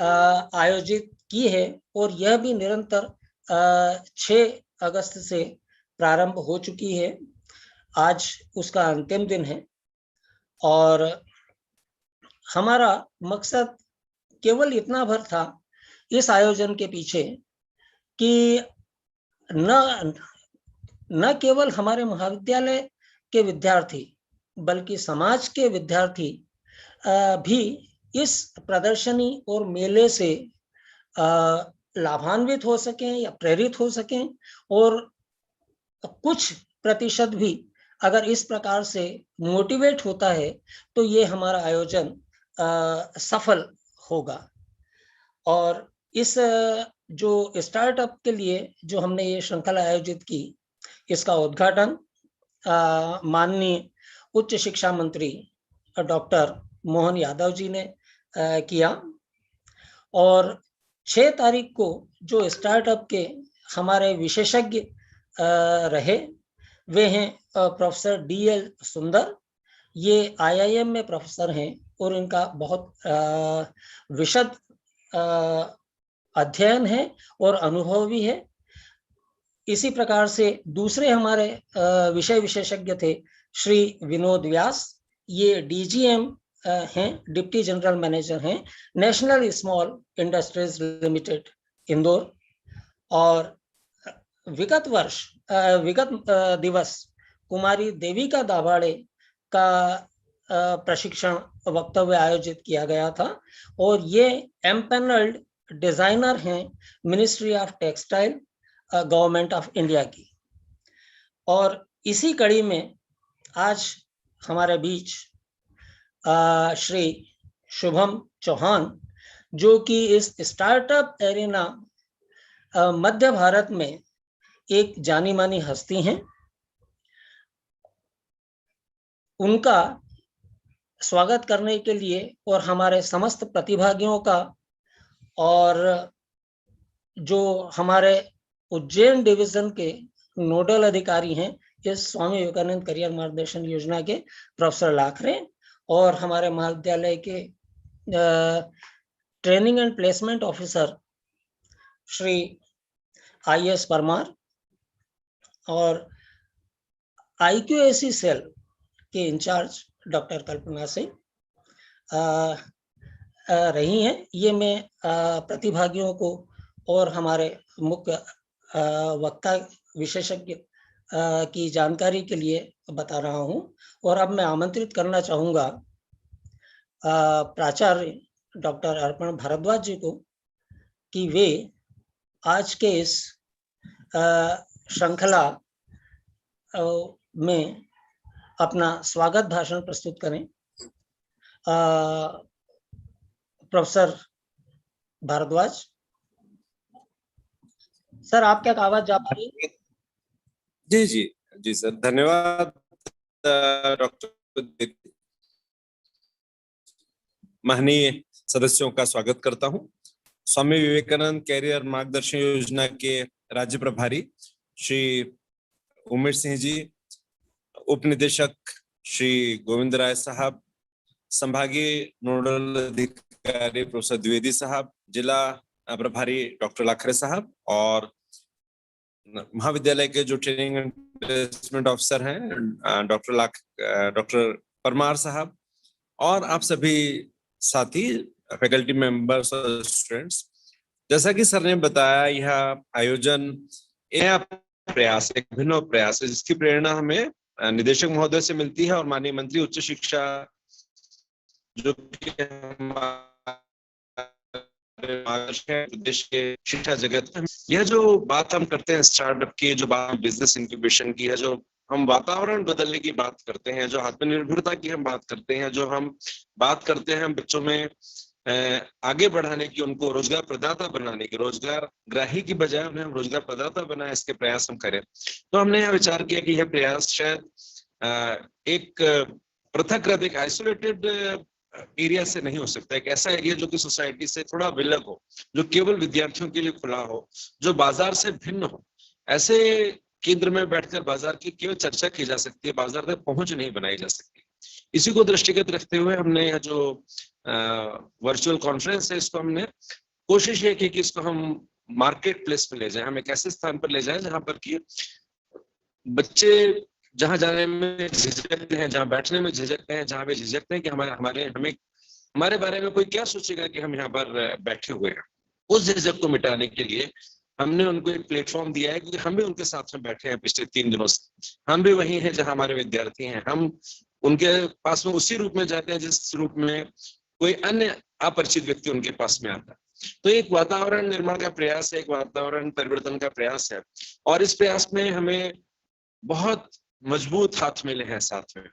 आयोजित की है और यह भी निरंतर 6 अगस्त से प्रारंभ हो चुकी है। आज उसका अंतिम दिन है और हमारा मकसद केवल इतना भर था इस आयोजन के पीछे कि न केवल हमारे महाविद्यालय के विद्यार्थी बल्कि समाज के विद्यार्थी भी इस प्रदर्शनी और मेले से लाभान्वित हो सकें या प्रेरित हो सकें और कुछ प्रतिशत भी अगर इस प्रकार से मोटिवेट होता है तो ये हमारा आयोजन सफल होगा। और इस जो स्टार्टअप के लिए जो हमने ये श्रृंखला आयोजित की, इसका उद्घाटन माननीय उच्च शिक्षा मंत्री डॉक्टर मोहन यादव जी ने किया और 6 तारीख को जो स्टार्टअप के हमारे विशेषज्ञ रहे वे हैं प्रोफेसर DL सुंदर। ये IIM में प्रोफेसर हैं और इनका बहुत विशद अध्ययन है और अनुभव भी है। इसी प्रकार से दूसरे हमारे विषय विशेषज्ञ थे श्री विनोद व्यास। ये DGM हैं, डिप्टी जनरल मैनेजर हैं, national small industries limited Indore. और विगत दिवस कुमारी देविका दाभाड़े का प्रशिक्षण वक्तव्य आयोजित किया गया था और ये एम्पैनल्ड डिजाइनर हैं ministry of textile government of India की। और इसी कड़ी में आज हमारे बीच श्री शुभम चौहान, जो कि इस स्टार्टअप एरिना मध्य भारत में एक जानी मानी हस्ती हैं, उनका स्वागत करने के लिए और हमारे समस्त प्रतिभागियों का और जो हमारे उज्जैन डिवीजन के नोडल अधिकारी हैं इस स्वामी विवेकानंद करियर मार्गदर्शन योजना के प्रोफेसर लाखरे और हमारे महाविद्यालय के training and placement officer Shri IS Parmar और IQAC सेल के इंचार्ज डॉक्टर कल्पना सिंह रही हैं। ये मैं प्रतिभागियों को और हमारे मुख्य वक्ता विशेषज्ञ की जानकारी के लिए बता रहा हूं। और अब मैं आमंत्रित करना चाहूँगा प्राचार्य डॉक्टर अर्पण भारद्वाज जी को कि वे आज के इस श्रृंखला में अपना स्वागत भाषण प्रस्तुत करें। प्रोफेसर भारद्वाज सर, आप क्या आवाज जा पा रही है? जी जी जी सर, धन्यवाद डॉक्टर। महनीय सदस्यों का स्वागत करता हूं। स्वामी विवेकानंद कैरियर मार्गदर्शन योजना के राज्य प्रभारी श्री उमेश सिंह जी, उप निदेशक श्री गोविंद राय साहब, संभागीय नोडल अधिकारी प्रोफेसर द्विवेदी साहब, जिला प्रभारी डॉक्टर लाखरे साहब और महाविद्यालय के जो ट्रेनिंग एंड प्लेसमेंट ऑफिसर हैं डॉक्टर परमार साहब और आप सभी साथी, फैकल्टी मेंबर्स और स्टूडेंट्स। जैसा कि सर ने बताया, यह आयोजन प्रयास, एक अभिनव प्रयास है जिसकी प्रेरणा हमें निदेशक महोदय से मिलती है और माननीय मंत्री उच्च शिक्षा जो कि देश के शिक्षा जगत में, यह जो बात हम करते हैं स्टार्टअप की, जो बात बिजनेस इंक्यूबेशन की है, जो हम वातावरण बदलने की बात करते हैं, जो आत्मनिर्भरता की हम बात करते हैं, जो हम बात करते हैं बच्चों में आगे बढ़ाने की, उनको रोजगार प्रदाता बनाने की, रोजगार ग्राही की बजाय उन्हें हम रोजगार प्रदाता बनाए, इसके प्रयास हम करें। तो हमने यह विचार किया कि यह प्रयास शायद एक पृथक, एक आइसोलेटेड एरिया से नहीं हो सकता। एक ऐसा एरिया जो कि सोसाइटी से थोड़ा विलग हो, जो केवल विद्यार्थियों के लिए खुला हो, जो बाजार से भिन्न हो। ऐसे केंद्र में बैठकर बाजार की केवल चर्चा की जा सकती है, बाजार तक पहुंच नहीं बनाई जा सकती। इसी को दृष्टिगत रखते हुए हमने यह जो वर्चुअल कॉन्फ्रेंस है, इसको हमने कोशिश ये की कि इसको हम मार्केट प्लेस पे ले जाएं, हम एक ऐसे स्थान पर ले जाएं जहां पर कि बच्चे जहां जाने में झिझकते हैं, जहां बैठने में झिझकते हैं, जहां वे झिझकते हैं कि हमारे बारे में कोई क्या सोचेगा कि हम यहाँ पर बैठे हुए हैं, उस झिझक को मिटाने के लिए हमने उनको एक प्लेटफॉर्म दिया है, क्योंकि हम भी उनके साथ में बैठे हैं पिछले 3 दिनों से। हम भी वही हैं जहां हमारे विद्यार्थी हैं, हम उनके पास में उसी रूप में जाते हैं जिस रूप में कोई अन्य अपरिचित व्यक्ति उनके पास में आता है। तो एक वातावरण निर्माण का प्रयास है, एक वातावरण परिवर्तन का प्रयास है, और इस प्रयास में हमें बहुत मजबूत हाथ मिले हैं साथ में।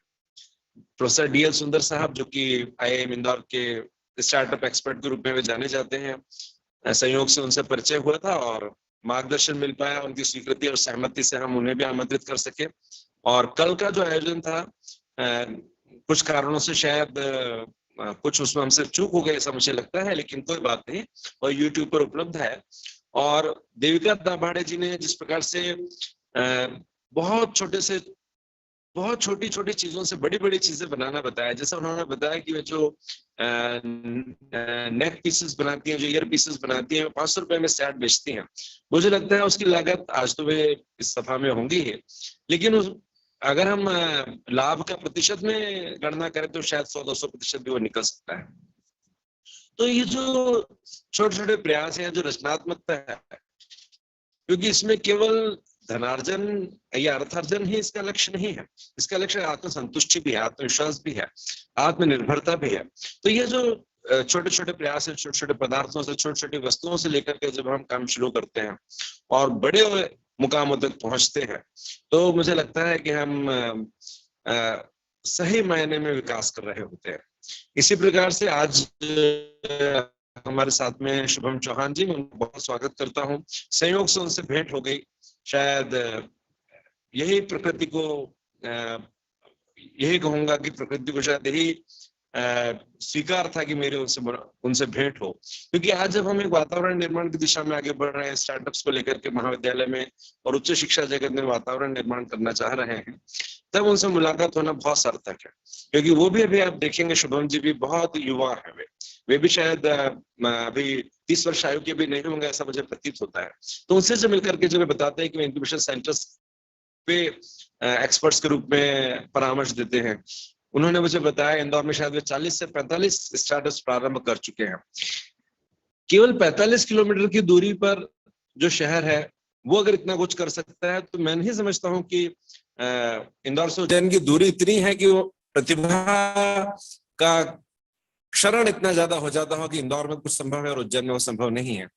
प्रोफेसर DL सुंदर साहब, जो कि IIM इंदौर के स्टार्टअप एक्सपर्ट के रूप में वे जाने जाते हैं, संयोग से उनसे परिचय हुआ था और मार्गदर्शन मिल पाया, उनकी स्वीकृति और सहमति से हम उन्हें भी आमंत्रित कर सके। और कल का जो आयोजन था, कुछ कारणों से शायद कुछ उसमें हमसे चूक हो गई ऐसा मुझे लगता है, लेकिन कोई बात नहीं, और YouTube पर उपलब्ध है। और देविका दाभाड़े जी ने जिस प्रकार से बहुत छोटी छोटी चीजों से बड़ी बड़ी चीजें बनाना बताया, जैसा उन्होंने बताया कि वे जो नेक पीसेस बनाती हैं, जो ईयर पीसेस बनाती हैं, 500 रुपए में सेट बेचती हैं। मुझे लगता है उसकी लागत आज तो वे इस सभा में होंगी ही, लेकिन अगर हम लाभ का प्रतिशत में गणना करें तो शायद 100-200% भी वो निकल सकता है। तो ये जो छोटे छोटे प्रयास हैं, जो रचनात्मकता है, क्योंकि इसमें केवल धनार्जन या अर्थार्जन ही इसका लक्ष्य नहीं है, इसका लक्ष्य आत्मसंतुष्टि भी है, आत्मविश्वास भी है, आत्मनिर्भरता भी है। तो ये जो छोटे छोटे प्रयास है, छोटे छोटे पदार्थों से, छोटी छोटी वस्तुओं से लेकर के जब हम काम शुरू करते हैं और बड़े मुकामों तक पहुंचते हैं, तो मुझे लगता है कि हम सही मायने में विकास कर रहे होते हैं। इसी प्रकार से आज हमारे साथ में शुभम चौहान जी, मैं उनका बहुत स्वागत करता हूँ। संयोग से उनसे भेंट हो गई, शायद यही प्रकृति को, यही कहूंगा कि प्रकृति को शायद यही स्वीकार था कि मेरे उनसे भेंट हो, क्योंकि आज जब हम एक वातावरण निर्माण की दिशा में आगे बढ़ रहे हैं, स्टार्टअप्स को लेकर के महाविद्यालय में और उच्च शिक्षा जगत में वातावरण निर्माण करना चाह रहे हैं, तब उनसे मुलाकात होना बहुत सार्थक है। क्योंकि वो भी, अभी आप देखेंगे शुभम जी भी बहुत युवा है, वे भी शायद अभी 30 वर्ष आयु के भी नहीं होंगे, ऐसा मुझे प्रतीत होता है। तो उनसे जो मिलकर के जो वे बताते हैं कि वे इंक्यूबेशन सेंटर्स पे एक्सपर्ट्स के रूप में परामर्श देते हैं, उन्होंने मुझे बताया इंदौर में शायद वे 40 से 45 स्टार्टअप्स प्रारंभ कर चुके हैं। केवल 45 किलोमीटर की दूरी पर जो शहर है, वो अगर इतना कुछ कर सकता है, तो मैं नहीं समझता हूँ कि इंदौर से उज्जैन की दूरी इतनी है कि वो प्रतिभा का क्षरण इतना ज्यादा हो जाता हो कि इंदौर में कुछ संभव है और उज्जैन में वो संभव नहीं है।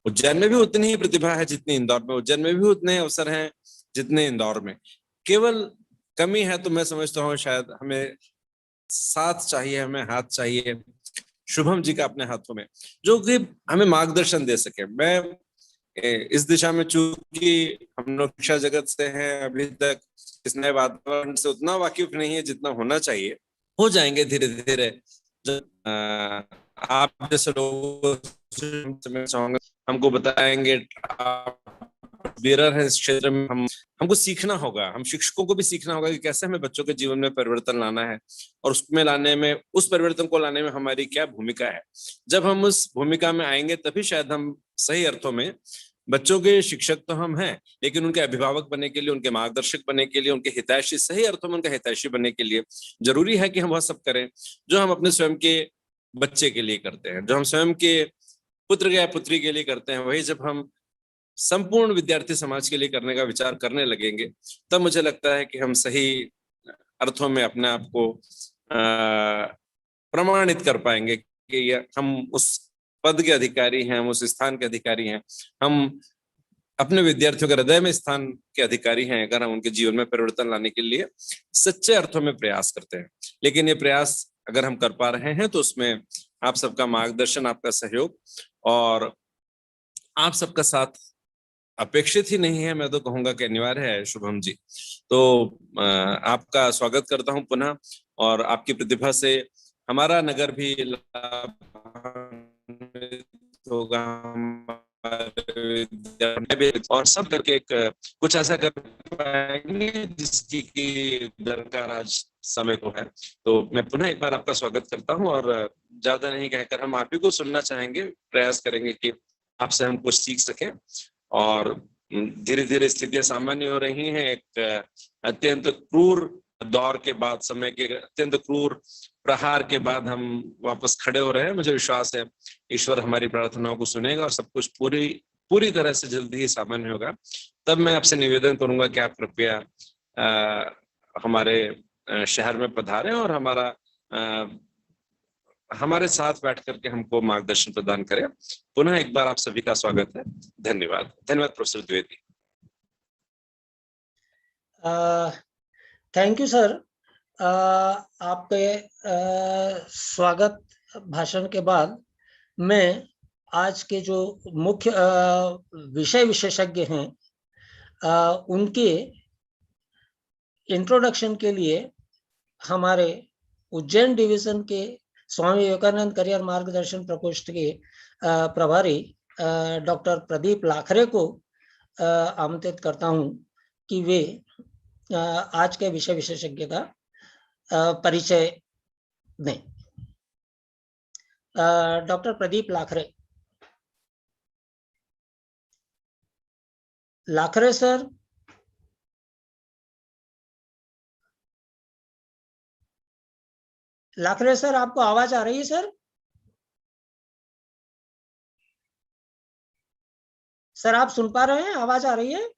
उज्जैन में भी उतनी ही प्रतिभा है जितनी इंदौर में, उज्जैन में भी उतने अवसर हैं जितने इंदौर में। केवल कमी है तो मैं समझता हूँ शायद हमें साथ चाहिए, हमें हाथ चाहिए शुभम जी का अपने हाथों में, जो कि हमें मार्गदर्शन दे सके। मैं इस दिशा में, चूंकि हम लोग शिक्षा जगत से हैं, अभी तक इस नए वातावरण से उतना वाकिफ नहीं है जितना होना चाहिए। हो जाएंगे धीरे धीरे। आप जैसे लोग हमको बताएंगे, बेरर है इस क्षेत्र में, हमको सीखना होगा, हम शिक्षकों को भी सीखना होगा कि कैसे हमें बच्चों के जीवन में परिवर्तन लाना है, और उसमें लाने में, उस परिवर्तन को लाने में हमारी क्या भूमिका है। जब हम उस भूमिका में आएंगे तभी शायद हम सही अर्थों में, बच्चों के शिक्षक तो हम हैं, लेकिन उनके अभिभावक बनने के लिए, उनके मार्गदर्शक बनने के लिए, उनके हितैषी, सही अर्थों में उनका हितैषी बनने के लिए जरूरी है कि हम वह सब करें जो हम अपने स्वयं के बच्चे के लिए करते हैं, जो हम स्वयं के पुत्र या पुत्री के लिए करते हैं। वही जब हम संपूर्ण विद्यार्थी समाज के लिए करने का विचार करने लगेंगे, तब मुझे लगता है कि हम सही अर्थों में अपने आप को प्रमाणित कर पाएंगे कि हम उस पद के अधिकारी हैं, हम उस स्थान के अधिकारी हैं, हम अपने विद्यार्थियों के हृदय में स्थान के अधिकारी हैं, अगर हम उनके जीवन में परिवर्तन लाने के लिए सच्चे अर्थों में प्रयास करते हैं। लेकिन ये प्रयास अगर हम कर पा रहे हैं तो उसमें आप सबका मार्गदर्शन, आपका सहयोग और आप सबका साथ अपेक्षित ही नहीं है, मैं तो कहूंगा कि अनिवार्य है शुभम जी। तो आपका स्वागत करता हूं पुनः, और आपकी प्रतिभा से हमारा नगर भी होगा, और सब करके कुछ ऐसा कर पाएंगे जिसकी की दरकार आज समय को है। तो मैं पुनः एक बार आपका स्वागत करता हूं और ज्यादा नहीं कहकर हम आप ही को सुनना चाहेंगे, प्रयास करेंगे कि आपसे हम कुछ सीख सकें। और धीरे धीरे स्थितियां सामान्य हो रही हैं। एक अत्यंत क्रूर दौर के बाद, समय के अत्यंत क्रूर प्रहार के बाद हम वापस खड़े हो रहे हैं। मुझे विश्वास है ईश्वर हमारी प्रार्थनाओं को सुनेगा और सब कुछ पूरी तरह से जल्दी ही सामान्य होगा। तब मैं आपसे निवेदन करूंगा कि आप कृपया हमारे शहर में पधारें और हमारे साथ बैठ करके हमको मार्गदर्शन प्रदान करें। पुनः एक बार आप सभी का स्वागत है। धन्यवाद। धन्यवाद professor Dwivedi. Thank you sir. आपके स्वागत भाषण के बाद मैं आज के जो मुख्य विषय विशेषज्ञ हैं उनके इंट्रोडक्शन के लिए हमारे उज्जैन डिवीजन के स्वामी विवेकानंद करियर मार्गदर्शन प्रकोष्ठ के प्रभारी डॉक्टर प्रदीप लाखरे को आमंत्रित करता हूं कि वे आज के विषय विशेषज्ञ का परिचय दें। Doctor Pradeep Lakhare sir. Lakhare sir, आपको आवाज आ रही है सर? सर आप सुन पा रहे हैं? आवाज आ रही है?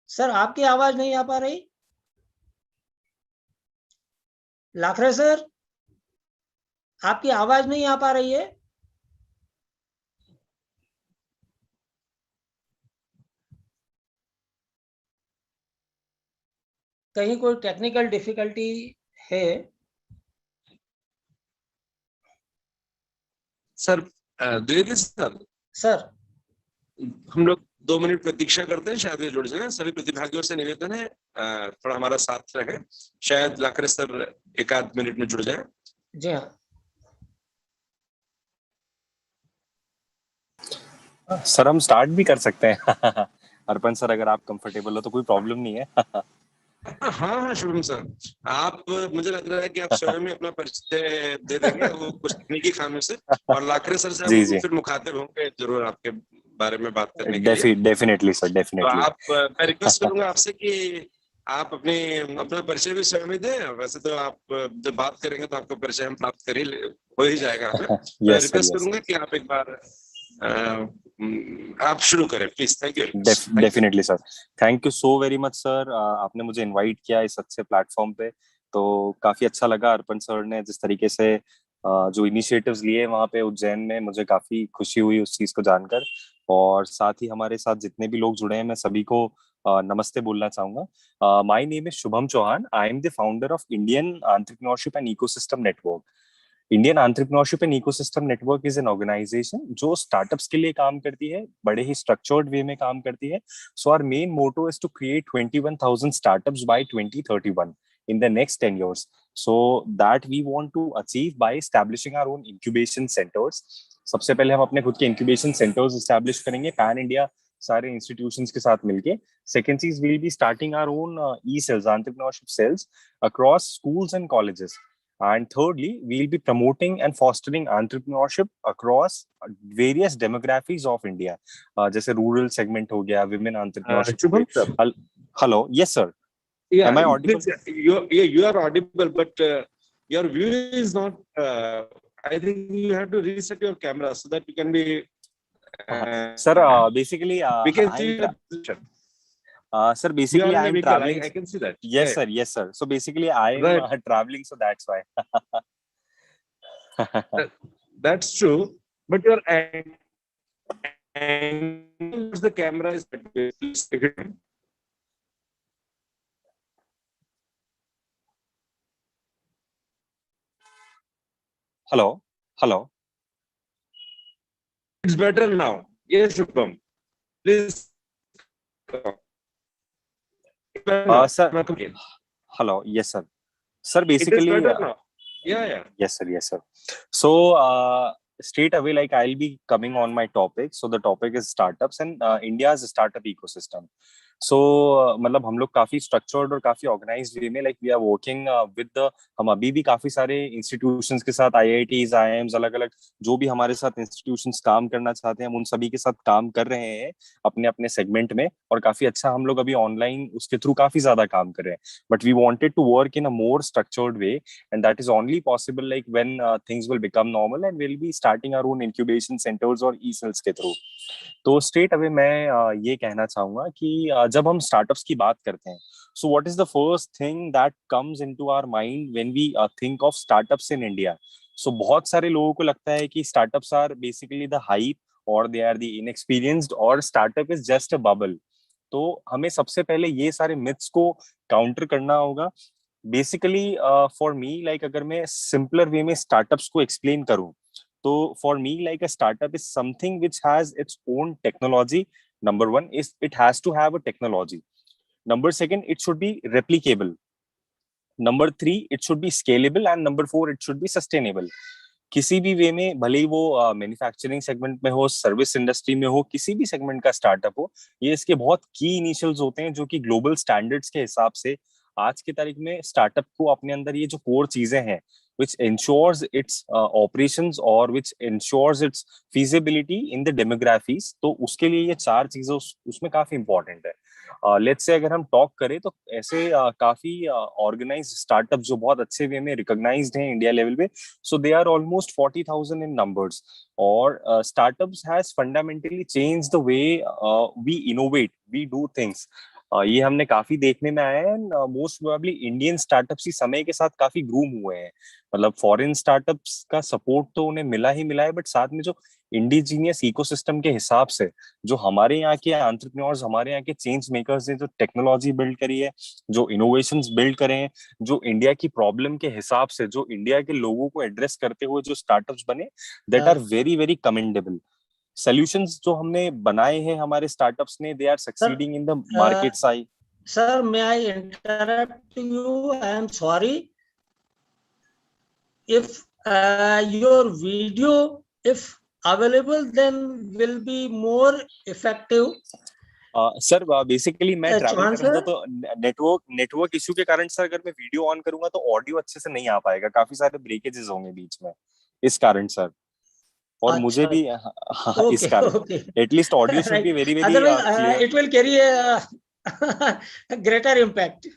सर आपकी आवाज नहीं आ पा रही। लाखरे सर, आपकी आवाज नहीं आ पा रही है। कहीं कोई टेक्निकल डिफिकल्टी है? सर द्विवेदी सर, सर हम लोग 2 मिनट प्रतीक्षा करते हैं, शायद ये जुड़ जाए। सभी प्रतिभागियों से निवेदन है थोड़ा हमारा साथ रहे, शायद लाखरे सर 1-8 मिनट में जुड़ जाए। जी हाँ सर, हम स्टार्ट भी कर सकते हैं। अर्पण सर, अगर आप कंफर्टेबल हो तो कोई प्रॉब्लम नहीं है। हाँ शुभम सर, आप मुझे लग रहा है कि आप स्वयं ही अपना परिचय दे देंगे वो कुछ तकनीकी खामियों से, और लाखरे सर से जी हम जी फिर मुखातिब होंगे जरूर आपके बारे में बात करने के लिए। डेफिनेटली सर, तो डेफिनेटली। मैं रिक्वेस्ट करूंगा आपसे कि आप अपना परिचय भी स्वयं ही दें। वैसे तो आप जब बात करेंगे तो आपका परिचय हम प्राप्त हो ही जाएगा हमें। मैं यस सर, रिक्वेस्ट यस करूंगा कि आप एक बार आप शुरू करें please. Thank you. Definitely sir, thank you so very much sir. आपने मुझे इनवाइट किया इस अच्छे प्लेटफॉर्म पे, तो काफी अच्छा लगा। अर्पण सर ने जिस तरीके से जो इनिशिएटिव्स लिए वहाँ पे उज्जैन में, मुझे काफी खुशी हुई उस चीज को जानकर। और साथ ही हमारे साथ जितने भी लोग जुड़े हैं, मैं सभी को नमस्ते बोलना चाहूंगा। My name is Shubham Chauhan. I am the founder of Indian entrepreneurship and ecosystem network. Indian entrepreneurship and ecosystem network is an organization जो स्टार्टअप्स के लिए काम करती है, बड़े ही स्ट्रक्चर्ड वे में काम करती है। So our main motto is to create 21,000 startups by 2031 in the next 10 years. So that we want to achieve by establishing our own incubation centers. सबसे पहले हम अपने खुद के incubation centers establish करेंगे पैन इंडिया सारे institutions के साथ मिलके. Second चीज, we'll be starting our own e-cells, entrepreneurship cells across schools and colleges. And thirdly, we'll be promoting and fostering entrepreneurship across various demographics of India. जैसे rural segment हो गया, women entrepreneurship. Shubham sir, Hello, yes sir. yeah, Am I audible? please, you are audible, but your view is not. I think you have to reset your camera so that you can be. Sir, basically, we can see. Sir, basically, I am traveling. I can see that. Yes, yeah. sir. Yes, sir. So basically, I am Right. Traveling, so that's why. That's true, but your angle the camera is. Hello. Hello. It's better now. Yes, Shubham. Please. Sir. Hello. Yes, sir. Sir, basically. It is better now. Yeah. Yes, sir. Yes, sir. So, straight away, like I'll be coming on my topic. So the topic is startups and India's startup ecosystem. सो मतलब हम लोग काफी structured और काफी organized way में like we are working with the, हम अभी भी काफी सारे इंस्टीट्यूशंस के साथ, आईआईटीज, आईआईएम्स, अलग अलग जो भी हमारे साथ इंस्टीट्यूशंस काम करना चाहते हैं, हम उन सभी के साथ काम कर रहे हैं अपने अपने सेगमेंट में, और काफी अच्छा हम लोग अभी ऑनलाइन उसके थ्रू काफी ज्यादा काम कर रहे हैं. But we wanted to work in a more structured way, and that is only possible like when things will become normal and will be starting our own incubation centers और E cells के through. तो straight away मैं ये कहना चाहूंगा कि जब हम स्टार्टअप्स की बात करते हैं, so what is the first thing that comes into our mind when we think of startups in India. So बहुत सारे लोगों को लगता है कि startups are basically the hype, और दे आर द इनएक्सपीरियंस्ड, और startup is just a bubble. तो हमें सबसे पहले ये सारे मिथ्स को काउंटर करना होगा. बेसिकली फॉर मी लाइक अगर मैं सिंपलर वे में स्टार्टअप्स को एक्सप्लेन करूं, तो for me like a startup is something which has its own technology. Number one is it has to have a technology. Number second, it should be replicable. Number three, it should be scalable. And number four, it should be sustainable. किसी भी वे में, भले ही वो manufacturing segment में हो, service industry में हो, किसी भी सेगमेंट का स्टार्टअप हो, ये इसके बहुत की इनिशियल्स होते हैं जो कि ग्लोबल स्टैंडर्ड्स के हिसाब से आज की तारीख में स्टार्टअप को अपने अंदर ये जो कोर चीजें हैं which ensures its operations or which ensures its feasibility in the demographies, तो उसके लिए ये चार चीजें उसमें काफी इंपॉर्टेंट है. लेट्स से अगर हम टॉक करें तो ऐसे काफी ऑर्गेनाइज्ड स्टार्टअप जो बहुत अच्छे वे में रिकॉग्नाइज्ड हैं इंडिया लेवल पे, so they are almost 40,000 in numbers. और startups has fundamentally changed the way we innovate, we do things. ये हमने काफी देखने में आया है. मोस्ट प्रोबेबली इंडियन स्टार्टअप्स ही समय के साथ काफी ग्रूम हुए हैं. मतलब फॉरेन स्टार्टअप्स का सपोर्ट तो उन्हें मिला ही मिला है, बट साथ में जो इंडिजीनियस इकोसिस्टम के हिसाब से जो हमारे यहाँ के एंटरप्रेन्योर्स, हमारे यहाँ के चेंज मेकर्स ने जो टेक्नोलॉजी बिल्ड करी है, जो इनोवेशंस बिल्ड करे हैं, जो इंडिया की प्रॉब्लम के हिसाब से, जो इंडिया के लोगों को एड्रेस करते हुए जो स्टार्टअप्स बने, that are very very commendable. Solutions जो हमने बनाए हैं हमारे स्टार्टअप्स ने, they are succeeding in the market side. Sir, may I interrupt you? I am sorry. If your video, if available, then will be more effective. Sir basically मैं travel कर रहा था, Sir? तो नेटवर्क इशू के कारण sir अगर मैं video on करूंगा तो ऑडियो अच्छे से नहीं आ पाएगा, काफी सारे ब्रेकेजेस होंगे बीच में, इस कारण सर. और मुझे भी इस Okay, कारण okay. At least audio should Right. Be very very Otherwise, clear. it will carry a greater impact.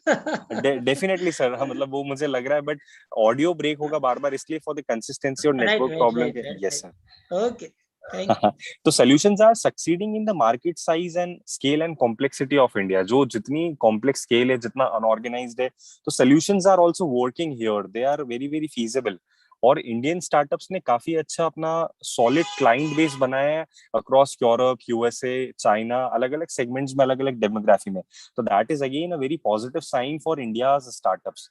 Definitely sir, हाँ मतलब वो मुझे लग रहा है, बट ऑडियो ब्रेक होगा बार बार, इसलिए फॉर द कंसिस्टेंसी और Right, network right, problem right, के. right, yes right. Sir. Okay, thank you. तो solutions are succeeding in the market size and scale and complexity of India. जो जितनी complex scale है, जितना unorganized है, तो solutions are also working here. They are very very feasible. और Indian startups ने काफी अच्छा अपना सॉलिड क्लाइंट बेस बनाया है अक्रॉस यूरोप, यूएसए, चाइना, अलग अलग सेगमेंट्स में, अलग अलग डेमोग्राफी में. तो that is again a very positive sign for India's startups.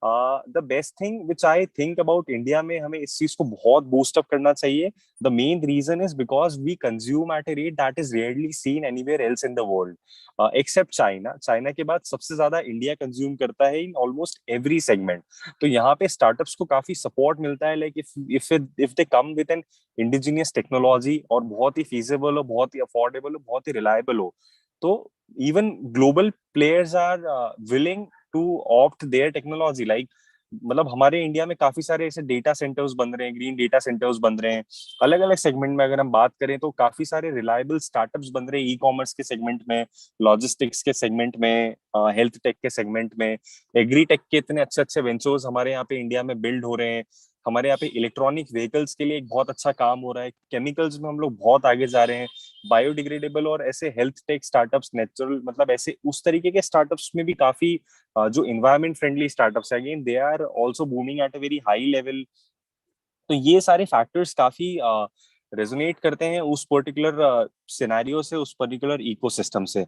The best thing which I think about India में, हमें इस चीज को बहुत बूस्ट अप करना चाहिए. The main reason is because we consume at a rate that is rarely seen anywhere else in the world, except China. China के बाद सबसे ज्यादा इंडिया कंज्यूम करता है इन ऑलमोस्ट एवरी सेगमेंट. तो यहाँ पे स्टार्टअप्स को काफी सपोर्ट मिलता है, like if they come with an indigenous technology, और बहुत ही फीजिबल हो, बहुत ही अफोर्डेबल हो, बहुत ही रिलायबल हो, तो even global players are willing to opt their technology. like मतलब हमारे इंडिया में काफी सारे ऐसे डेटा सेंटर्स बन रहे हैं, ग्रीन डेटा सेंटर्स बन रहे हैं. अलग अलग सेगमेंट में अगर हम बात करें तो काफी सारे रिलायबल स्टार्टअप्स बन रहे हैं, ई कॉमर्स के सेगमेंट में, लॉजिस्टिक्स के सेगमेंट में, हेल्थ टेक के सेगमेंट में, एग्री टेक के इतने अच्छे अच्छे वेंचर्स हमारे यहाँ पे इंडिया में बिल्ड हो रहे हैं. हमारे यहाँ पे इलेक्ट्रॉनिक व्हीकल्स के लिए एक बहुत अच्छा काम हो रहा है, केमिकल्स में हम लोग बहुत आगे जा रहे हैं, बायोडिग्रेडेबल और ऐसे हेल्थ टेक स्टार्टअप्स, नेचुरल मतलब ऐसे उस तरीके के स्टार्टअप्स में भी काफी जो इन्वायरमेंट फ्रेंडली स्टार्टअप्स है, again they are also booming at a very high level. तो ये सारे फैक्टर्स काफी रेजोनेट करते हैं उस पर्टिकुलर सिनेरियो से, उस पर्टिकुलर इकोसिस्टम से.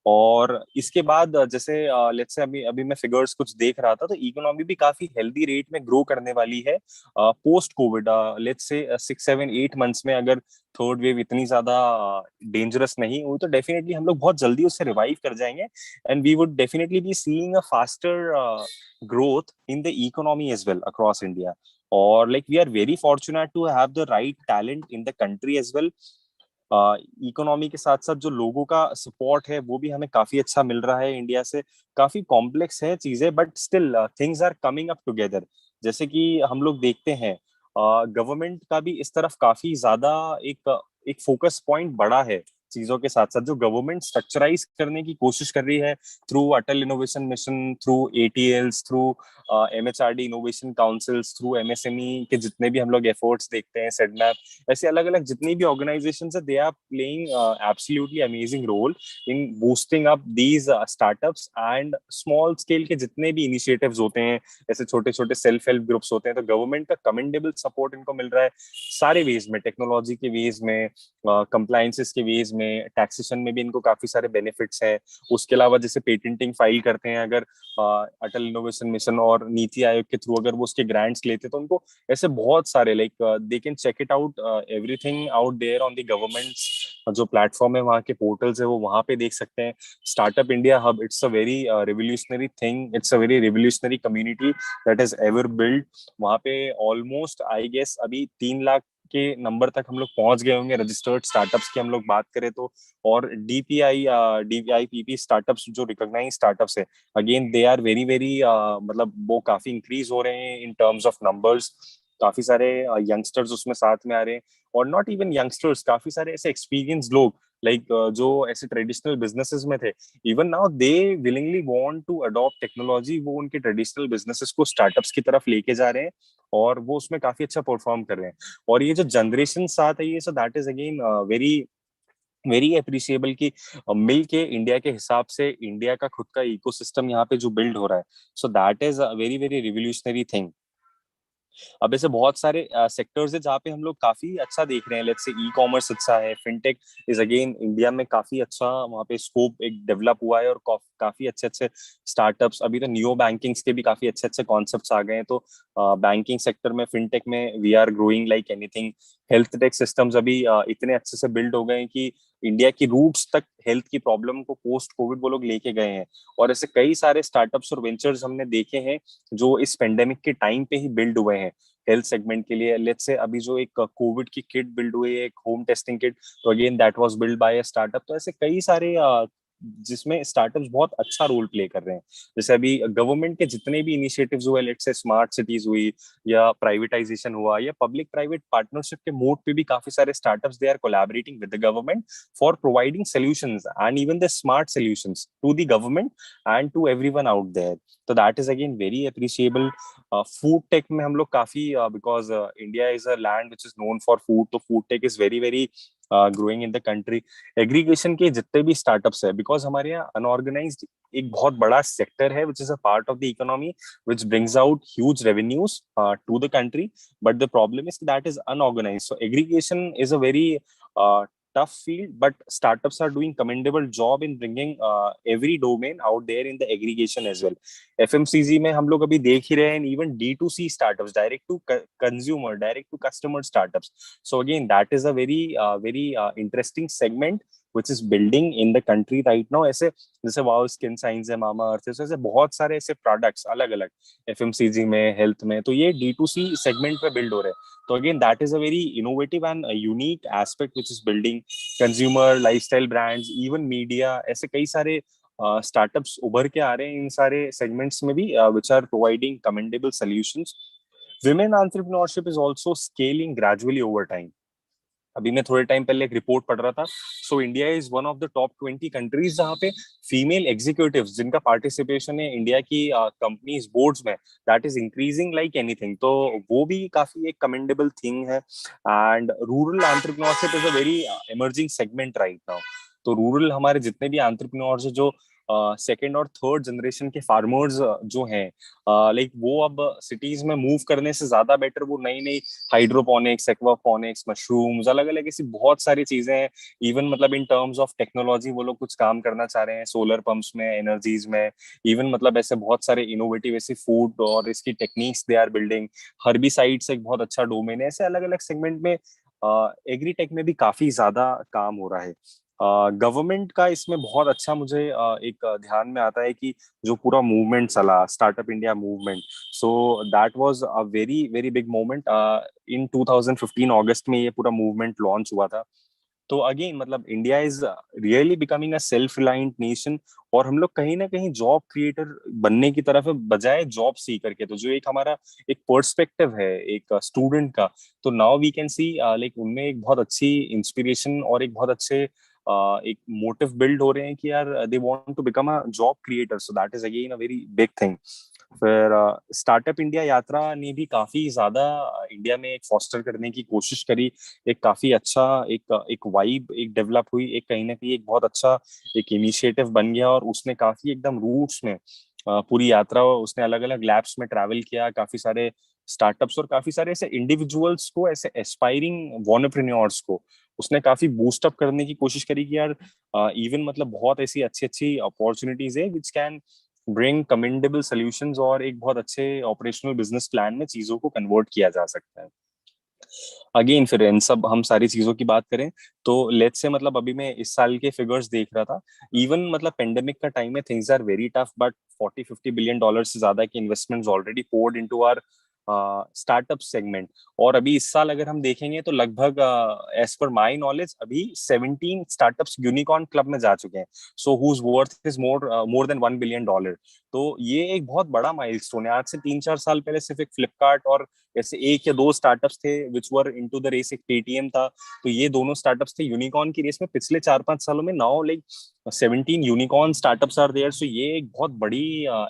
और इसके बाद जैसे लेट्स से अभी अभी मैं फिगर्स कुछ देख रहा था, तो इकोनॉमी भी काफी हेल्दी रेट में ग्रो करने वाली है post Covid. Let's say 6 7 8 months में अगर थर्ड वेव इतनी ज्यादा डेंजरस नहीं हुई, तो डेफिनेटली हम लोग बहुत जल्दी उससे रिवाइव कर जाएंगे, and we would definitely be seeing a faster growth in the economy as well across India. Or like we are very fortunate to have the right talent in the country as well. Economy के साथ साथ जो लोगों का support है वो भी हमें काफी अच्छा मिल रहा है इंडिया से। काफी कॉम्प्लेक्स है चीजें, but still things are coming up together. जैसे कि हम लोग देखते हैं गवर्नमेंट का भी इस तरफ काफी ज्यादा एक एक फोकस पॉइंट बड़ा है चीजों के साथ साथ। जो गवर्नमेंट स्ट्रक्चराइज करने की कोशिश कर रही है through Atal innovation mission, through ATLs, through MHRD innovation councils, through MSME के जितने भी हम लोग एफर्ट्स देखते हैं, सेडमैप, ऐसे अलग अलग जितनी भी ऑर्गेनाइजेशंस है, they are playing absolutely amazing role in boosting up these startups and small scale के जितने भी इनिशिएटिव्स होते हैं, ऐसे छोटे छोटे सेल्फ हेल्प ग्रुप्स होते हैं। तो गवर्नमेंट का कमेंडेबल सपोर्ट इनको मिल रहा है सारे वेज में, टेक्नोलॉजी के वेज में, कंप्लायंसेस के वेज में, टैक्सेशन में भी इनको काफी सारे बेनिफिट्स हैं। उसके अलावा जैसे पेटेंटिंग फाइल करते हैं अगर अटल इनोवेशन मिशन और नीति आयोग के थ्रू अगर वो उसके ग्रांट्स लेते हैं, तो उनको ऐसे बहुत सारे like they can check it out everything out there on the government जो प्लेटफॉर्म है, वहाँ के पोर्टल्स है, वो वहाँ पे देख सकते हैं। Startup India hub, it's a very revolutionary thing, it's a very revolutionary community that is ever build. वहाँ पे ऑलमोस्ट आई गेस अभी 3 लाख के नंबर तक हम लोग पहुंच गए होंगे रजिस्टर्ड स्टार्टअप्स की हम लोग बात करें तो। और डीपीआईपीपी स्टार्टअप्स जो रिकॉग्नाइज स्टार्टअप्स है, again they are very very मतलब वो काफी इंक्रीज हो रहे हैं इन टर्म्स ऑफ नंबर्स। काफी सारे यंगस्टर्स उसमें साथ में आ रहे हैं, और नॉट इवन यंगस्टर्स, काफी सारे ऐसे एक्सपीरियंस लोग लाइक जो ऐसे ट्रेडिशनल बिजनेसेस में थे, even now they willingly want to adopt technology. वो उनके ट्रेडिशनल बिजनेसेस को स्टार्टअप्स की तरफ लेके जा रहे हैं और वो उसमें काफी अच्छा परफॉर्म कर रहे हैं। और ये जो जनरेशन साथ है ये, सो that is again very very appreciable कि मिल के इंडिया के हिसाब से इंडिया का खुद का इकोसिस्टम यहाँ पे जो बिल्ड हो रहा है, सो that is a very very revolutionary thing. अब ऐसे बहुत सारे सेक्टर्स है जहाँ पे हम लोग काफी अच्छा देख रहे हैं। लेट्स से ई कॉमर्स अच्छा है, फिनटेक इज अगेन इंडिया में काफी अच्छा वहाँ पे स्कोप एक डेवलप हुआ है, और काफी अच्छे अच्छे स्टार्टअप्स, अभी तो नियो बैंकिंग्स के भी काफी अच्छे अच्छे कॉन्सेप्ट्स आ गए हैं। तो बैंकिंग सेक्टर में, फिनटेक में we are growing like anything. Health tech systems अभी इतने अच्छे से बिल्ड हो गए हैं कि इंडिया की रूट्स तक हेल्थ की प्रॉब्लम को पोस्ट कोविड वो लोग लेके गए हैं। और ऐसे कई सारे स्टार्टअप्स और वेंचर्स हमने देखे हैं जो इस पेंडेमिक के टाइम पे ही बिल्ड हुए हैं हेल्थ सेगमेंट के लिए। लेट्स से अभी जो एक कोविड की किट बिल्ड हुई है, एक होम टेस्टिंग किट, तो again that was build by a startup. तो ऐसे कई सारे जिसमें स्टार्टअप्स बहुत अच्छा रोल प्ले कर रहे हैं। जैसे अभी गवर्नमेंट के जितने भी इनिशिएटिव्स हुए, लेट्स से स्मार्ट सिटीज हुई, या प्राइवेटाइजेशन हुआ, या पब्लिक प्राइवेट पार्टनरशिप के मोड पे भी काफी सारे startups they are collaborating with the government for providing solutions and even the smart solutions to the government and to everyone out there. तो that is again very appreciable. Food tech में हम लोग काफी, because India is a land which is known for food, तो food tech is very very growing in the country. Aggregation के जितने भी startups है, बिकॉज हमारे यहाँ अनऑर्गेनाइज्ड एक बहुत बड़ा सेक्टर है which is a part of the economy which brings out huge revenues to the country, but the problem is that is unorganized. So aggregation is a very tough field, but startups are doing commendable job in bringing every domain out there in the aggregation as well. FMCG में हम लोग अभी देख ही रहे हैं, even D2C startups, direct to consumer, direct to customer startups. So again, that is a very interesting segment which is building in the country right now. ऐसे जैसे wow skin science है, मामा अर्थ है, ऐसे बहुत सारे ऐसे प्रोडक्ट्स अलग अलग FMCG में, हेल्थ में, तो ये D2C सेगमेंट पे बिल्ड हो रहे हैं। तो again that is a very innovative and unique aspect which is building consumer lifestyle brands, even media, ऐसे कई सारे स्टार्टअप्स उभर के आ रहे हैं इन सारे सेगमेंट्स में भी, which are providing commendable solutions. Women entrepreneurship is also scaling gradually over time. अभी मैं थोड़े टाइम पहले एक रिपोर्ट पढ़ रहा था, so India is one of the top 20 countries जहाँ पे फीमेल एग्जीक्यूटिव्स जिनका पार्टिसिपेशन है इंडिया की कंपनीज बोर्ड्स में, that is increasing like anything. तो वो भी काफी एक कमेंडेबल थिंग है। And rural entrepreneurship is a very emerging segment right now. तो रूरल हमारे जितने भी एंटरप्रेन्योर्स जो सेकेंड और थर्ड जनरेशन के फार्मर्स जो हैं, लाइक वो अब सिटीज में मूव करने से ज्यादा बेटर वो नई नई हाइड्रोपोनिक्स, एक्वापोनिक्स, मशरूम्स, अलग अलग ऐसी बहुत सारी चीजें हैं। इवन मतलब इन टर्म्स ऑफ टेक्नोलॉजी वो लोग कुछ काम करना चाह रहे हैं सोलर पंप्स में, एनर्जीज में, इवन मतलब ऐसे बहुत सारे इनोवेटिव ऐसी फूड और इसकी techniques they are building. Herbicides एक बहुत अच्छा डोमेन है। ऐसे अलग अलग सेगमेंट में एग्रीटेक में भी काफी ज्यादा काम हो रहा है। गवर्नमेंट का इसमें बहुत अच्छा मुझे एक ध्यान में आता है कि जो पूरा मूवमेंट चला, startup India movement, so that was a very very big moment. In 2015 अगस्त में ये पूरा मूवमेंट लॉन्च हुआ था। तो अगेन मतलब India is really becoming a self reliant nation, और हम लोग कहीं ना कहीं जॉब क्रिएटर बनने की तरफ है बजाय जॉब सीकर के। तो जो एक हमारा एक पर्सपेक्टिव है एक स्टूडेंट का, तो now we can see like उनमें एक बहुत अच्छी इंस्पिरेशन और एक बहुत अच्छे एक मोटिव बिल्ड हो रहे हैं कि यार they want to become a job creator. So that is again a very big thing. फिर स्टार्टअप इंडिया यात्रा ने भी काफी ज्यादा इंडिया में एक फॉस्टर करने की कोशिश करी। एक काफी अच्छा एक वाइब एक डेवलप हुई, एक कहीं ना कहीं एक बहुत अच्छा एक इनिशिएटिव बन गया, और उसने काफी एकदम रूट्स में पूरी यात्रा उसने अलग अलग लैब्स में ट्रैवल किया। काफी सारे स्टार्टअप्स और काफी सारे ऐसे इंडिविजुअल्स को, ऐसे एस्पायरिंग वॉन्टरप्रेन्योर्स को उसने काफी बूस्ट अप करने की कोशिश करी कि यार इवन मतलब बहुत ऐसी अच्छी अच्छी अपॉर्चुनिटीज है which can bring commendable solutions, और एक बहुत अच्छे ऑपरेशनल बिजनेस प्लान में चीजों को कन्वर्ट किया जा सकता है। अगेन फिर इन सब हम सारी चीजों की बात करें तो लेट्स से मतलब अभी मैं इस साल के फिगर्स देख रहा था। इवन मतलब पेंडेमिक का टाइम है, things are very tough, but 40-50 billion dollar से ज्यादा के investments already poured into our startup segment. और अभी इस साल अगर हम देखेंगे तो लगभग एज पर माई नॉलेज अभी 17 स्टार्टअप्स यूनिकॉर्न क्लब में जा चुके हैं, so whose worth is more than $1 billion. तो ये एक बहुत बड़ा माइलस्टोन है। आज से 3-4 साल पहले सिर्फ एक फ्लिपकार्ट और ऐसे एक या दो स्टार्टअप्स थे विच वर इनटू द रेस, एक पेटीएम था। तो ये दोनों स्टार्टअप्स थे यूनिकॉर्न की रेस में पिछले 4-5 सालों में। Now like 17 unicorn startups are there. So ये एक बहुत बड़ी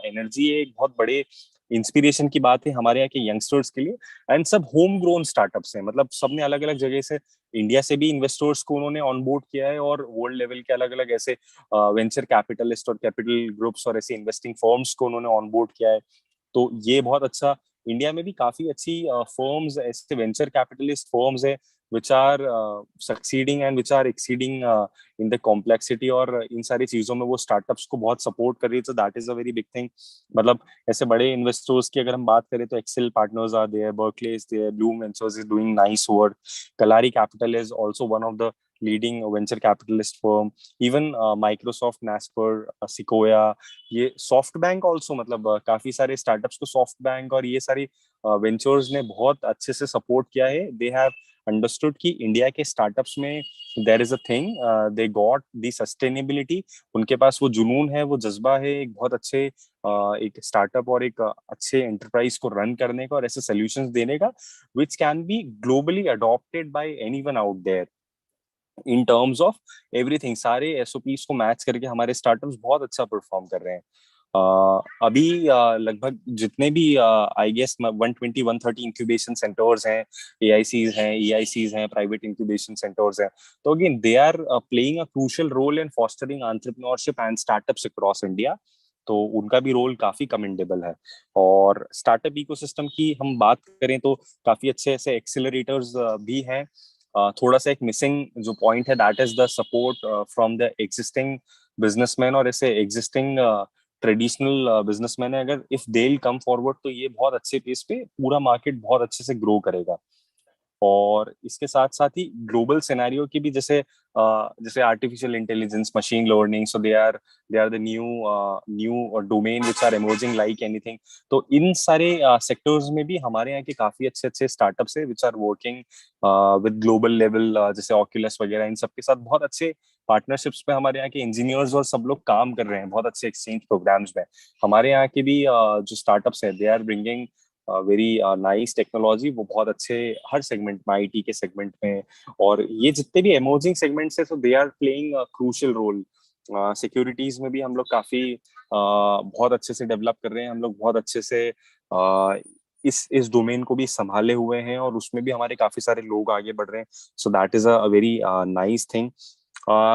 एनर्जी है, एक बहुत बड़े इंस्पिरेशन की बात है हमारे यहाँ के यंगस्टर्स के लिए। एंड सब होम ग्रोन स्टार्टअप्स हैं, मतलब सबने अलग अलग जगह से, इंडिया से भी इन्वेस्टर्स को उन्होंने ऑनबोर्ड किया है, और वर्ल्ड लेवल के अलग अलग ऐसे वेंचर कैपिटलिस्ट और कैपिटल ग्रुप्स और ऐसे इन्वेस्टिंग फर्म्स को उन्होंने ऑनबोर्ड किया है। तो ये बहुत अच्छा, इंडिया में भी काफी अच्छी फर्म्स ऐसे वेंचर कैपिटलिस्ट फर्म्स है which are succeeding and which are exceeding in the complexity, और इन सारी चीजों में वो स्टार्टअप्स को बहुत सपोर्ट कर रही है। तो that is a very big thing. मतलब ऐसे बड़े इन्वेस्टर्स की अगर हम बात करें तो Accel partners are there, Berkeley is there, Bloom ventures is doing nice work, Kalaari capital is also one of the leading venture capitalist firm, even Microsoft, Naspers, Sequoia, ये सॉफ्ट बैंक ऑल्सो, मतलब काफी सारे स्टार्टअप्स को soft bank और ये सारी ventures ने बहुत अच्छे से सपोर्ट किया है। दे हैव अंडरस्टूड कि इंडिया के स्टार्टअप्स में there is a thing, they got the sustainability. उनके पास वो जुनून है, वो जज्बा है एक बहुत अच्छे एक स्टार्टअप और एक अच्छे एंटरप्राइज को रन करने का और ऐसे सॉल्यूशंस देने का which can be globally adopted by anyone out there in terms of everything. सारे एसओपीज को मैच करके हमारे स्टार्टअप्स बहुत अच्छा परफॉर्म कर रहे हैं। अभी लगभग जितने भी आई गेस 120-130 इंक्यूबेशन सेंटर्स हैं, एआईसीज हैं, प्राइवेट इंक्यूबेशन सेंटर्स हैं। तो again they are playing a crucial role in fostering entrepreneurship and startups across India. तो उनका भी रोल काफी कमेंडेबल है। और स्टार्टअप इकोसिस्टम की हम बात करें तो काफी अच्छे ऐसे एक्सेलरेटर्स भी हैं। थोड़ा सा एक मिसिंग जो पॉइंट है that is the support from the existing businessman और ऐसे एग्जिस्टिंग ट्रेडिशनल बिजनेसमैन है। अगर if they will come forward तो ये बहुत अच्छे पेस पे पूरा मार्केट बहुत अच्छे से ग्रो करेगा। और इसके साथ साथ ही ग्लोबल सिनेरियो की भी, जैसे artificial intelligence, machine learning, so they are the new domain which are emerging like anything. तो इन सारे सेक्टर्स में भी हमारे यहाँ के काफी अच्छे अच्छे स्टार्टअप्स है which are working with global level, जैसे ऑक्यूलस वगैरह, इन सबके साथ बहुत अच्छे पार्टनरशिप्स पे हमारे यहाँ के इंजीनियर्स और सब लोग काम कर रहे हैं बहुत अच्छे एक्सचेंज प्रोग्राम्स में। हमारे यहाँ के भी जो स्टार्टअप्स है they are bringing very nice technology, वो बहुत अच्छे हर सेगमेंट में, आईटी के सेगमेंट में, और ये जितने भी इमर्जिंग सेगमेंट्स है, so they are playing crucial role. Securities में भी हम लोग काफी बहुत अच्छे से डेवलप कर रहे हैं। हम लोग बहुत अच्छे से इस डोमेन को भी संभाले हुए हैं, और उसमें भी हमारे काफी सारे लोग आगे बढ़ रहे हैं। सो that is a very nice thing.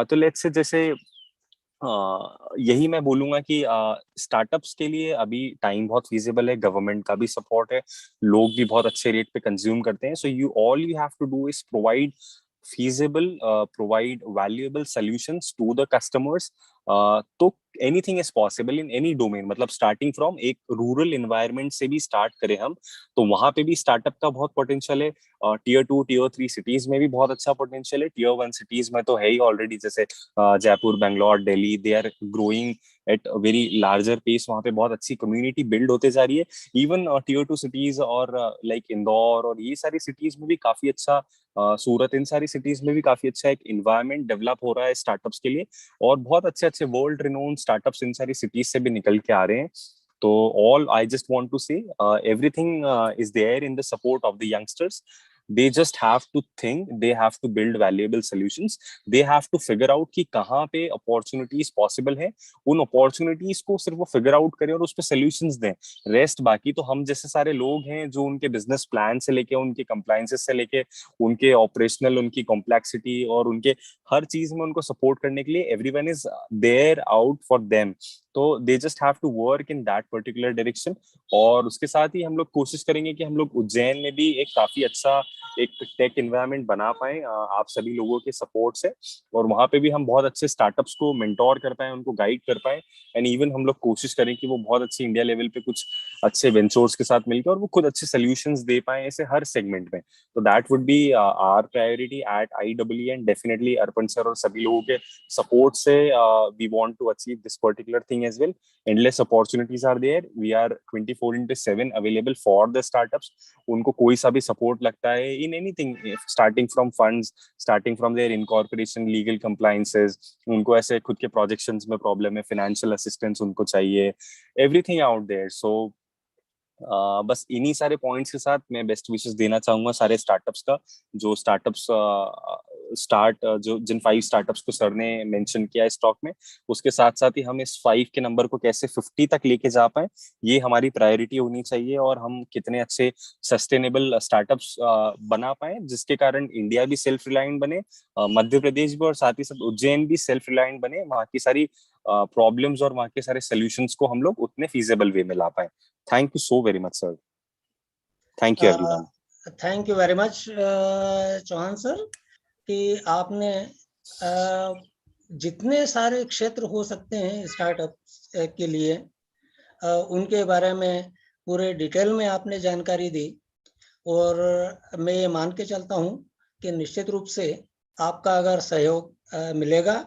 तो लेट्स से जैसे यही मैं बोलूंगा कि स्टार्टअप्स के लिए अभी टाइम बहुत फीजिबल है, गवर्नमेंट का भी सपोर्ट है, लोग भी बहुत अच्छे रेट पे कंज्यूम करते हैं। So you have to do is provide feasible, provide valuable solutions to the customers। तो anything is possible in any domain, मतलब स्टार्टिंग फ्रॉम एक रूरल एनवायरनमेंट से भी स्टार्ट करें हम, तो वहां पे भी स्टार्टअप का बहुत पोटेंशियल है। टियर 2 टियर 3 सिटीज में भी बहुत अच्छा पोटेंशियल है, टियर 1 सिटीज में तो है ही ऑलरेडी, जैसे Jaipur, Bangalore, Delhi, they are growing at very larger pace, वहां पे बहुत अच्छी कम्युनिटी बिल्ड होते जा रही है। इवन टियर 2 सिटीज और लाइक इंदौर और ये सारी सिटीज में भी काफी अच्छा, सूरत, इन सारी सिटीज में भी काफी अच्छा एक इन्वायरमेंट डेवलप हो रहा है स्टार्टअप्स के लिए, और बहुत अच्छे अच्छे वर्ल्ड रिनोन स्टार्टअप्स इन सारी सिटीज से भी निकल के आ रहे हैं। तो all I just want to say everything is there in the support of the youngsters. they just have to think, they have to build valuable solutions, they have to figure out कि कहाँ पे opportunities possible है, उन opportunities को सिर्फ वो figure out करें और उस पे solutions दें। रेस्ट बाकी तो हम जैसे सारे लोग हैं जो उनके बिजनेस प्लान से लेके, उनके कंप्लायंसेस से लेके, उनके ऑपरेशनल, उनकी कॉम्प्लेक्सिटी और उनके हर चीज में उनको सपोर्ट करने के लिए, everyone is there out for them. तो they just have to work in that particular direction. और उसके साथ ही हम लोग कोशिश करेंगे कि हम लोग उज्जैन में भी एक काफी अच्छा एक टेक एनवायरनमेंट बना पाए आप सभी लोगों के सपोर्ट से, और वहां पे भी हम बहुत अच्छे स्टार्टअप्स को मेंटोर कर पाए, उनको गाइड कर पाए, एंड इवन हम लोग कोशिश करें कि वो बहुत अच्छे इंडिया लेवल पे कुछ अच्छे वेंचर्स के साथ मिलकर और वो खुद अच्छे सोल्यूशंस दे पाए ऐसे हर सेगमेंट में। तो that would be our priority at IEEE, and definitely Arpan sir और सभी लोगों के सपोर्ट से we want to achieve this particular thing as well. Endless opportunities are there, we are 24/7 available for the startups. उनको कोई सा भी सपोर्ट लगता है in anything, starting from funds, starting from their incorporation, legal compliances, उनको ऐसे खुद के प्रोजेक्शंस में प्रॉब्लम है, फाइनेंशियल असिस्टेंस उनको चाहिए, एवरीथिंग आउट देयर। सो बस इन्हीं सारे पॉइंट्स के साथ मैं बेस्ट विशेस देना चाहूंगा सारे स्टार्टअप्स का, जो स्टार्टअप्स जो जिन 5 स्टार्टअप्स को सर ने मेंशन किया है स्टॉक में, उसके साथ साथ ही हम इस 5 के नंबर को कैसे 50 तक लेके जा पाए, ये हमारी प्रायोरिटी होनी चाहिए, और हम कितने अच्छे सस्टेनेबल स्टार्टअप्स बना पाए जिसके कारण इंडिया भी सेल्फ रिलायंट बने, मध्य प्रदेश भी, और साथ ही साथ उज्जैन भी सेल्फ रिलायंट बने, वहाँ की सारी प्रॉब्लम्स और वहाँ के सारे सोल्यूशंस को हम लोग उतने फीजेबल वे में ला पाए। Thank you so very much, sir. Thank you, everyone. Thank you very much Chauhan sir, कि आपने जितने सारे क्षेत्र हो सकते हैं स्टार्टअप के लिए उनके बारे में पूरे डिटेल में आपने जानकारी दी, और मैं ये मान के चलता हूँ कि निश्चित रूप से आपका अगर सहयोग मिलेगा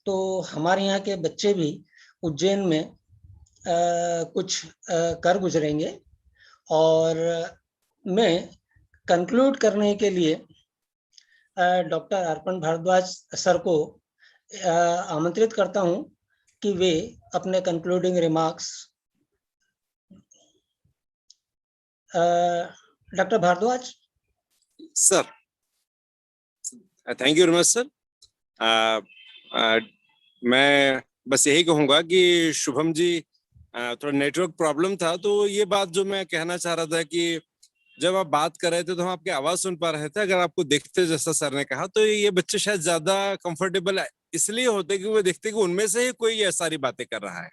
तो हमारे यहाँ के बच्चे भी उज्जैन में कुछ कर गुजरेंगे। और मैं कंक्लूड करने के लिए डॉक्टर अर्पण भारद्वाज सर को आमंत्रित करता हूं कि वे अपने concluding remarks. Doctor Bhardwaj sir. Thank you very much sir. मैं बस यही कहूंगा कि शुभम जी, थोड़ा नेटवर्क प्रॉब्लम था, तो ये बात जो मैं कहना चाह रहा था कि जब आप बात कर रहे थे तो हम आपकी आवाज सुन पा रहे थे। अगर आपको देखते, जैसा सर ने कहा, तो ये बच्चे शायद ज्यादा कंफर्टेबल इसलिए होते कि वो देखते कि उनमें से ही कोई ये सारी बातें कर रहा है।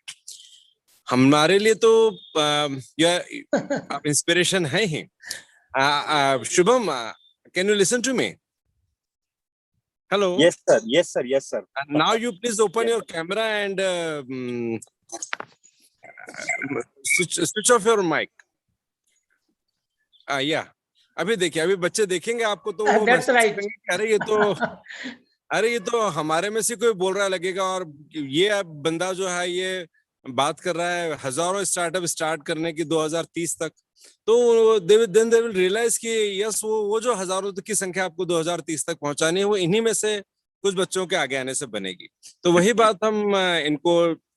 हमारे लिए तो यह इंस्पिरेशन है ही। Shubham, can you listen to me? Hello. Yes, sir. Yes, sir. Yes, sir. Now you please open your camera and switch off your mic. Yeah. अभी देखिए, अभी बच्चे देखेंगे आपको तो वो That's right. अरे ये तो हमारे में से कोई बोल रहा लगेगा, और ये बंदा जो है ये बात कर रहा है हजारों स्टार्टअप स्टार्ट करने की 2030 तक। तो दे विल रियलाइज कि यस, वो जो हजारों की संख्या आपको 2030 तक पहुंचानी है, वो इन्हीं में से कुछ बच्चों के आगे आने से बनेगी। तो वही बात हम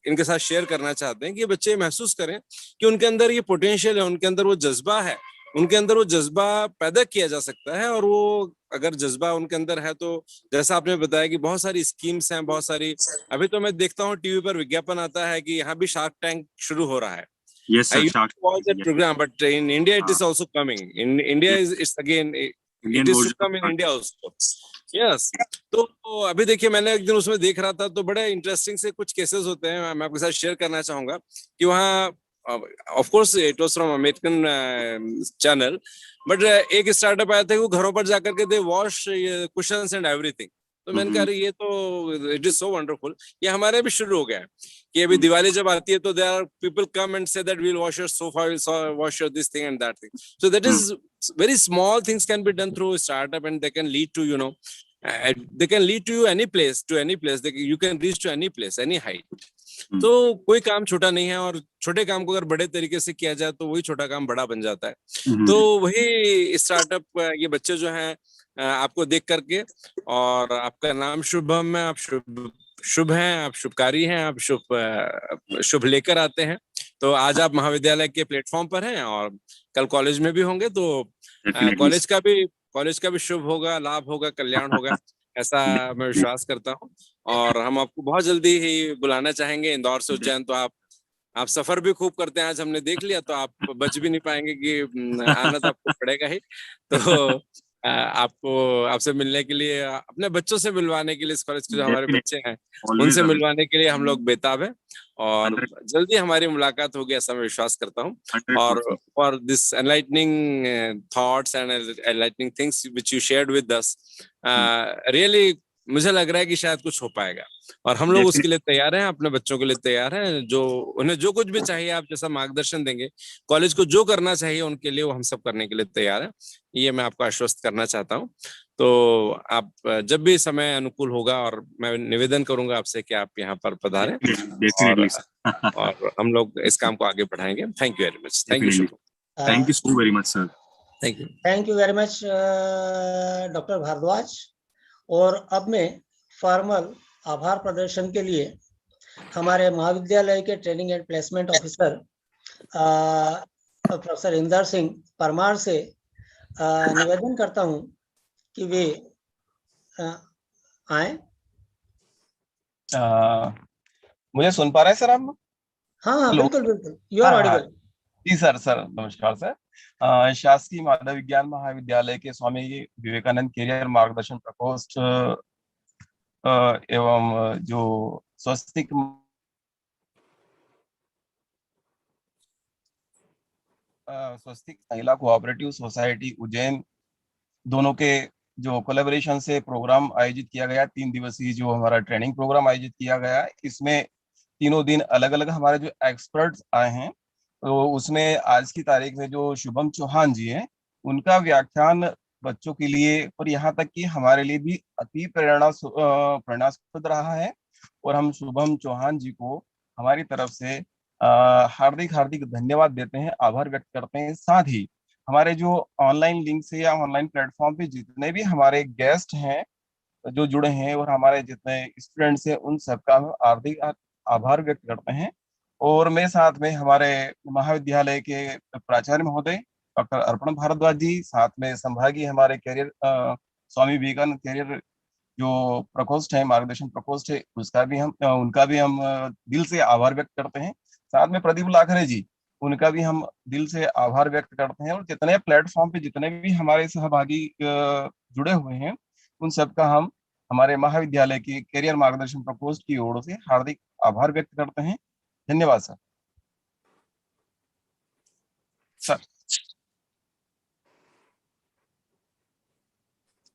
इनके साथ शेयर करना चाहते हैं कि बच्चे महसूस करें कि उनके अंदर ये पोटेंशियल है, उनके अंदर वो जज्बा है, उनके अंदर वो जज्बा पैदा किया जा सकता है। और वो अगर जज्बा उनके अंदर है तो जैसा आपने बताया कि बहुत सारी स्कीम्स हैं, बहुत सारी, अभी तो मैं देखता हूँ टीवी पर विज्ञापन आता है कि यहाँ भी शार्क टैंक शुरू हो रहा है। Yes, sir. I used to watch that program, but in India it is also coming. In India it's again it is to come in India also. Yes. तो अभी देखिए, मैंने एक दिन उसमें देख रहा था तो बड़े इंटरेस्टिंग से कुछ केसेस होते हैं, मैं आपके साथ शेयर करना चाहूंगा कि वहाँ of course it was from American channel, but एक स्टार्टअप आया था वो घरों पर जाकर के दे वॉश कुशन्स एंड एवरीथिंग। तो मैंने कहा ये तो इट इज सो वंडरफुल। ये हमारे भी शुरू हो गया है कि अभी दिवाली जब आती है तो there are people come and say that we will wash your sofa, will wash your this thing and that thing. So that is very small things can be done through a startup and they can lead to, you know, they can lead to you any place, you can reach to any place, any height. तो कोई काम छोटा नहीं है, और छोटे काम को अगर बड़े तरीके से किया जाए तो वही छोटा काम बड़ा बन जाता है। तो वही स्टार्टअप ये बच्चे जो हैं आपको देख करके, और आपका नाम शुभम है, आप शुभ हैं, आप शुभकारी हैं, आप शुभ लेकर आते हैं। तो आज आप महाविद्यालय के प्लेटफॉर्म पर हैं और कल कॉलेज में भी होंगे, तो कॉलेज का भी शुभ होगा, लाभ होगा, कल्याण होगा, ऐसा मैं विश्वास करता हूँ। और हम आपको बहुत जल्दी ही बुलाना चाहेंगे इंदौर से उज्जैन। तो आप सफर भी खूब करते हैं, आज हमने देख लिया, तो आप बच भी नहीं पाएंगे कि आना तो आपको पड़ेगा ही। तो आपसे मिलने के लिए, अपने बच्चों से मिलवाने के लिए, इस कॉलेज के जो हमारे बच्चे हैं उनसे मिलवाने के लिए हम लोग बेताब हैं, और जल्दी हमारी मुलाकात होगी ऐसा मैं विश्वास करता हूँ। और for this enlightening thoughts and enlightening things which you shared with us, really मुझे लग रहा है कि शायद कुछ हो पाएगा, और हम लोग उसके लिए तैयार हैं, अपने बच्चों के लिए तैयार हैं। जो उन्हें जो कुछ भी चाहिए, आप जैसा मार्गदर्शन देंगे, कॉलेज को जो करना चाहिए उनके लिए, वो हम सब करने के लिए तैयार हैं। ये मैं आपको आश्वस्त करना चाहता हूँ। तो आप जब भी समय अनुकूल होगा, और मैं निवेदन करूंगा आपसे कि आप यहाँ पर पधारें, और हम लोग इस काम को आगे बढ़ाएंगे। Thank you very much. Thank you Shubham. Thank you so very much sir. Thank you very much doctor Bhardwaj. और अब मैं फॉर्मल आभार प्रदर्शन के लिए हमारे महाविद्यालय के training and placement officer professor Inder Singh Parmar से निवेदन करता हूं कि वे आए। मुझे सुन पा रहे हैं सर आप? हाँ, बिल्कुल बिल्कुल, यू आर ऑडिबल। जी सर नमस्कार सर। शासकीय माधव विज्ञान महाविद्यालय के स्वामी विवेकानंद कैरियर मार्गदर्शन प्रकोष्ठ एवं जो स्वस्तिक महिला कोऑपरेटिव सोसाइटी उज्जैन, दोनों के जो कोलैबोरेशन से प्रोग्राम आयोजित किया गया, 3 दिवसीय जो हमारा ट्रेनिंग प्रोग्राम आयोजित किया गया, इसमें तीनों दिन अलग अलग हमारे जो एक्सपर्ट्स आए हैं, तो उसमें आज की तारीख में जो शुभम चौहान जी हैं, उनका व्याख्यान बच्चों के लिए और यहाँ तक कि हमारे लिए भी अति प्रेरणास्पद रहा है। और हम शुभम चौहान जी को हमारी तरफ से हार्दिक धन्यवाद देते हैं, आभार व्यक्त करते हैं। साथ ही हमारे जो ऑनलाइन लिंक से या ऑनलाइन प्लेटफॉर्म पे जितने भी हमारे गेस्ट हैं जो जुड़े हैं और हमारे जितने स्टूडेंट्स हैं, उन सबका हम हार्दिक आभार व्यक्त करते हैं। और मेरे साथ में हमारे महाविद्यालय के प्राचार्य महोदय डॉक्टर अर्पण भारद्वाज जी, साथ में संभागीय हमारे कैरियर स्वामी विवेकानंद कैरियर जो प्रकोष्ठ है, मार्गदर्शन प्रकोष्ठ है, उनका भी हम दिल से आभार व्यक्त करते हैं। साथ में प्रदीप लाखरे जी, उनका भी हम दिल से आभार व्यक्त करते हैं। और जितने प्लेटफॉर्म पे जितने भी हमारे सहभागी जुड़े हुए हैं, उन सबका हम हमारे महाविद्यालय के कैरियर मार्गदर्शन प्रकोष्ठ की ओर से हार्दिक आभार व्यक्त करते हैं। धन्यवाद सर। सर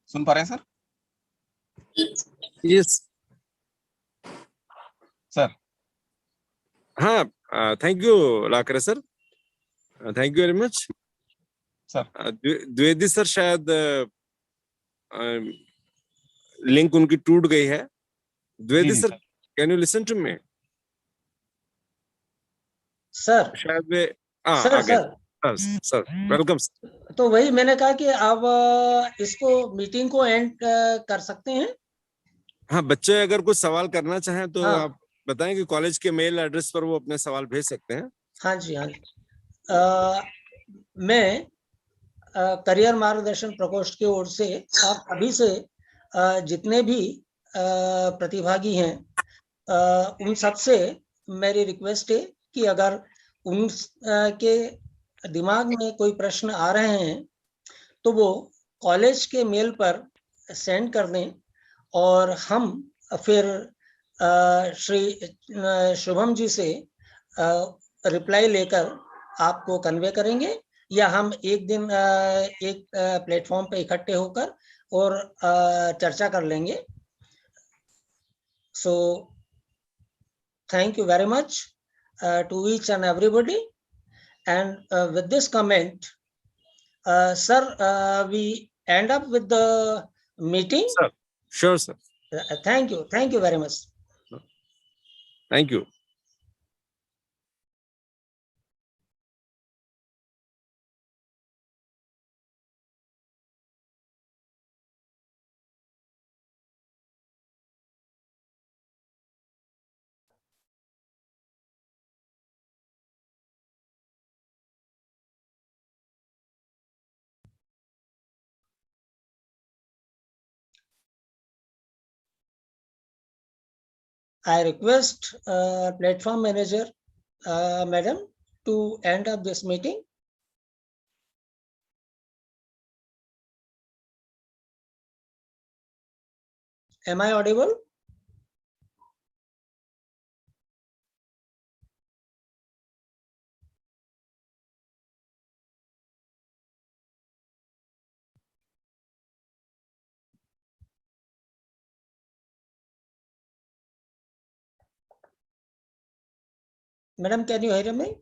सुन पा रहे हैं सर? Yes sir. हाँ, thank you Lakare sir, thank you very much sir. Dwivedi sir, शायद लिंक उनकी टूट गई है। Dwivedi sir, can you listen to me? Sir शायद वे सर वेलकम। तो वही मैंने कहा कि आप इसको मीटिंग को एंड कर सकते हैं। हाँ, बच्चे अगर कुछ सवाल करना चाहें तो हाँ। आप बताएं कि कॉलेज के मेल एड्रेस पर वो अपने सवाल भेज सकते हैं। हाँ जी, हाँ जी। मैं करियर मार्गदर्शन प्रकोष्ठ की ओर से आप सभी से जितने भी प्रतिभागी हैं, उन सब से मेरी रिक्वेस्ट है कि अगर उन के दिमाग में कोई प्रश्न आ रहे हैं तो वो कॉलेज के मेल पर सेंड कर दें, और हम फिर श्री शुभम जी से रिप्लाई लेकर आपको कन्वे करेंगे, या हम एक दिन एक प्लेटफॉर्म पे इकट्ठे होकर और चर्चा कर लेंगे। So thank you very much to each and everybody. And with this comment, sir, we end up with the meeting. Sir, sure, sir. Thank you. Thank you very much. Thank you. I request platform manager, madam, to end up this meeting. Am I audible? Madam, can you hear me?